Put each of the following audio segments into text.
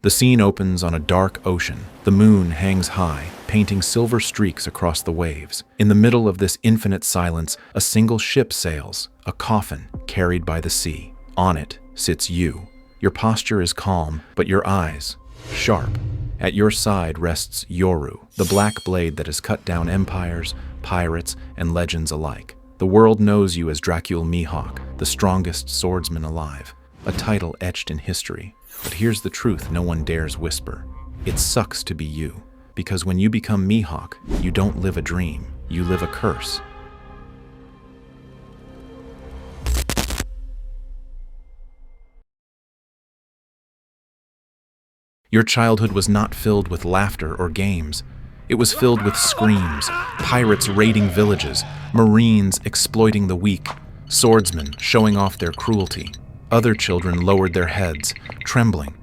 The scene opens on a dark ocean. The moon hangs high, painting silver streaks across the waves. In the middle of this infinite silence, a single ship sails, a coffin carried by the sea. On it sits you. Your posture is calm, but your eyes sharp. At your side rests Yoru, the black blade that has cut down empires, pirates, and legends alike. The world knows you as Dracul Mihawk, the strongest swordsman alive, a title etched in history. But here's the truth no one dares whisper. It sucks to be you, because when you become Mihawk, you don't live a dream, you live a curse. Your childhood was not filled with laughter or games. It was filled with screams, pirates raiding villages, marines exploiting the weak, swordsmen showing off their cruelty. Other children lowered their heads, trembling.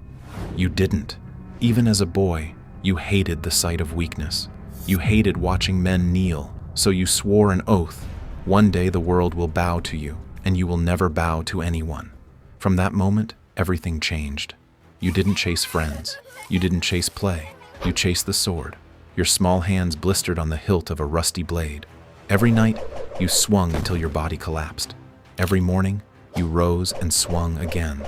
You didn't. Even as a boy, you hated the sight of weakness. You hated watching men kneel, so you swore an oath. One day the world will bow to you, and you will never bow to anyone. From that moment, everything changed. You didn't chase friends. You didn't chase play. You chased the sword. Your small hands blistered on the hilt of a rusty blade. Every night, you swung until your body collapsed. Every morning, you rose and swung again.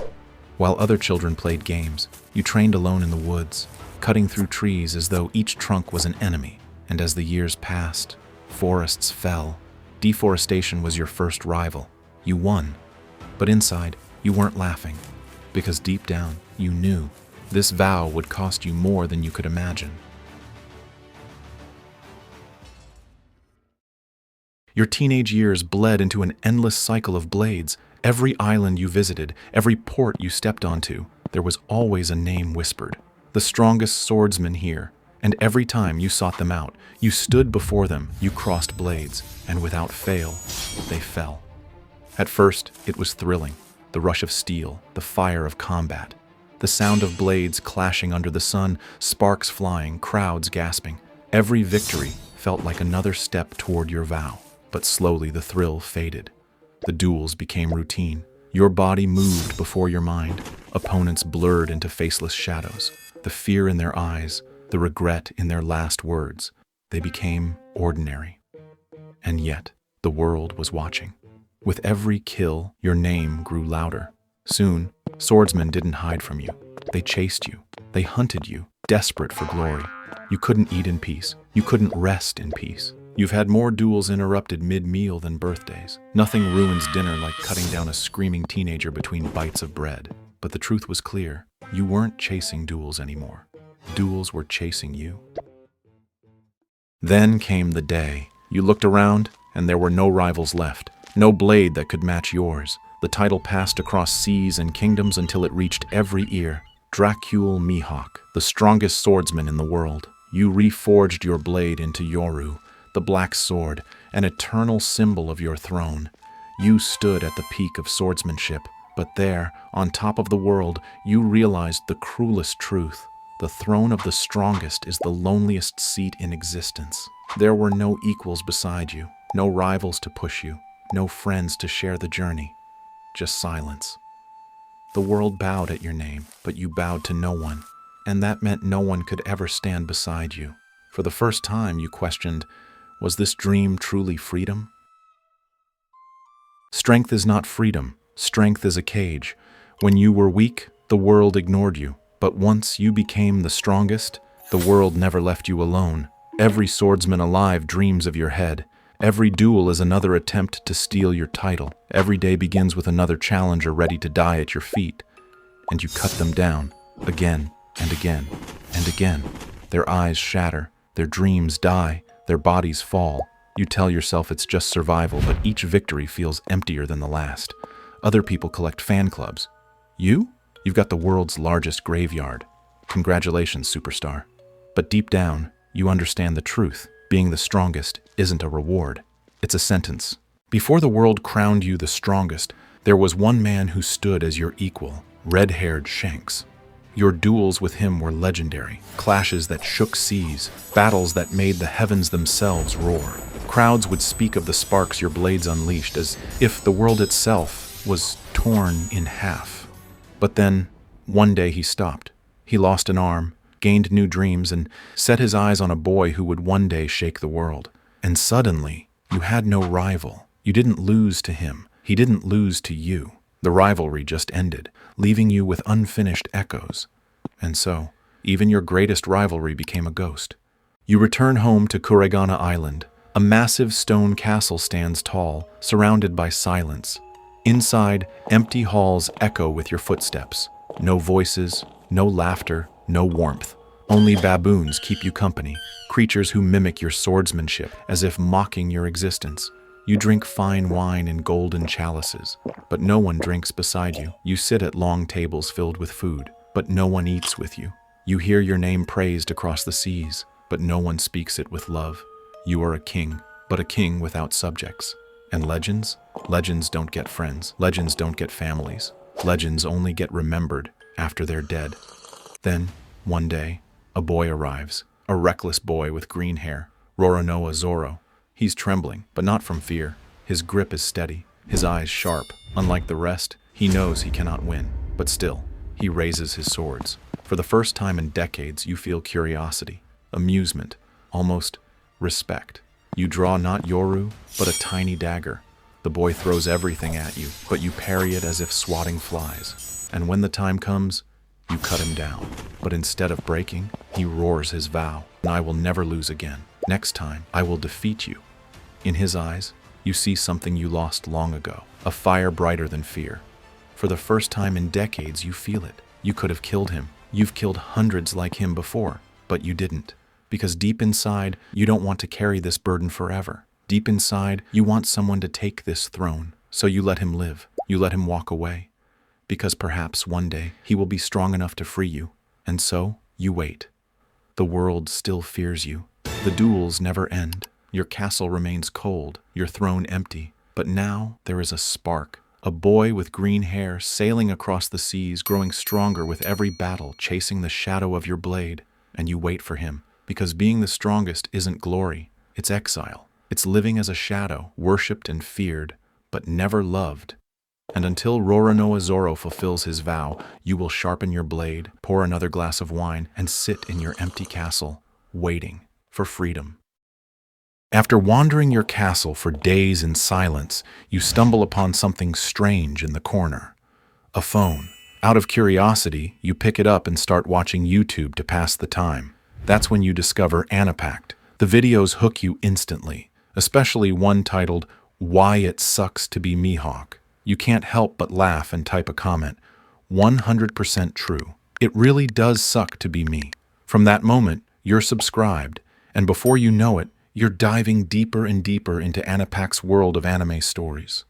While other children played games, you trained alone in the woods, cutting through trees as though each trunk was an enemy. And as the years passed, forests fell. Deforestation was your first rival. You won. But inside, you weren't laughing, because deep down, you knew this vow would cost you more than you could imagine. Your teenage years bled into an endless cycle of blades. Every island you visited, every port you stepped onto, there was always a name whispered. The strongest swordsman here. And every time you sought them out, you stood before them, you crossed blades, and without fail, they fell. At first, it was thrilling. The rush of steel, the fire of combat, the sound of blades clashing under the sun, sparks flying, crowds gasping. Every victory felt like another step toward your vow. But slowly the thrill faded. The duels became routine. Your body moved before your mind. Opponents blurred into faceless shadows. The fear in their eyes, the regret in their last words. They became ordinary. And yet, the world was watching. With every kill, your name grew louder. Soon, swordsmen didn't hide from you. They chased you. They hunted you, desperate for glory. You couldn't eat in peace. You couldn't rest in peace. You've had more duels interrupted mid-meal than birthdays. Nothing ruins dinner like cutting down a screaming teenager between bites of bread. But the truth was clear. You weren't chasing duels anymore. Duels were chasing you. Then came the day. You looked around, and there were no rivals left. No blade that could match yours. The title passed across seas and kingdoms until it reached every ear. Dracul Mihawk, the strongest swordsman in the world. You reforged your blade into Yoru, the black sword, an eternal symbol of your throne. You stood at the peak of swordsmanship, but there, on top of the world, you realized the cruelest truth. The throne of the strongest is the loneliest seat in existence. There were no equals beside you, no rivals to push you, no friends to share the journey. Just silence. The world bowed at your name, but you bowed to no one, and that meant no one could ever stand beside you. For the first time, you questioned, was this dream truly freedom? Strength is not freedom. Strength is a cage. When you were weak, the world ignored you. But once you became the strongest, the world never left you alone. Every swordsman alive dreams of your head. Every duel is another attempt to steal your title. Every day begins with another challenger ready to die at your feet. And you cut them down, again and again and again. Their eyes shatter, their dreams die, their bodies fall. You tell yourself it's just survival, but each victory feels emptier than the last. Other people collect fan clubs. You? You've got the world's largest graveyard. Congratulations, superstar. But deep down, you understand the truth. Being the strongest isn't a reward. It's a sentence. Before the world crowned you the strongest, there was one man who stood as your equal, red-haired Shanks. Your duels with him were legendary, clashes that shook seas, battles that made the heavens themselves roar. Crowds would speak of the sparks your blades unleashed as if the world itself was torn in half. But then, one day he stopped. He lost an arm, gained new dreams, and set his eyes on a boy who would one day shake the world. And suddenly, you had no rival. You didn't lose to him. He didn't lose to you. The rivalry just ended, leaving you with unfinished echoes. And so, even your greatest rivalry became a ghost. You return home to Kuregana Island. A massive stone castle stands tall, surrounded by silence. Inside, empty halls echo with your footsteps. No voices, no laughter, no warmth. Only baboons keep you company, creatures who mimic your swordsmanship as if mocking your existence. You drink fine wine in golden chalices, but no one drinks beside you. You sit at long tables filled with food, but no one eats with you. You hear your name praised across the seas, but no one speaks it with love. You are a king, but a king without subjects. And legends? Legends don't get friends. Legends don't get families. Legends only get remembered after they're dead. Then, one day, a boy arrives, a reckless boy with green hair, Roronoa Zoro. He's trembling, but not from fear. His grip is steady, his eyes sharp. Unlike the rest, he knows he cannot win, but still, he raises his swords. For the first time in decades, you feel curiosity, amusement, almost respect. You draw not Yoru, but a tiny dagger. The boy throws everything at you, but you parry it as if swatting flies. And when the time comes, you cut him down. But instead of breaking, he roars his vow, and I will never lose again. Next time, I will defeat you. In his eyes, you see something you lost long ago, a fire brighter than fear. For the first time in decades, you feel it. You could have killed him. You've killed hundreds like him before, but you didn't. Because deep inside, you don't want to carry this burden forever. Deep inside, you want someone to take this throne, so you let him live. You let him walk away. Because perhaps one day, he will be strong enough to free you. And so, you wait. The world still fears you. The duels never end. Your castle remains cold, your throne empty. But now, there is a spark. A boy with green hair sailing across the seas, growing stronger with every battle, chasing the shadow of your blade. And you wait for him. Because being the strongest isn't glory, it's exile. It's living as a shadow, worshipped and feared, but never loved. And until Roronoa Zoro fulfills his vow, you will sharpen your blade, pour another glass of wine, and sit in your empty castle, waiting for freedom. After wandering your castle for days in silence, you stumble upon something strange in the corner. A phone. Out of curiosity, you pick it up and start watching YouTube to pass the time. That's when you discover Anapact. The videos hook you instantly, especially one titled, Why It Sucks to Be Mihawk. You can't help but laugh and type a comment. 100% true. It really does suck to be me. From that moment, you're subscribed, and before you know it, you're diving deeper and deeper into Anapact's world of anime stories.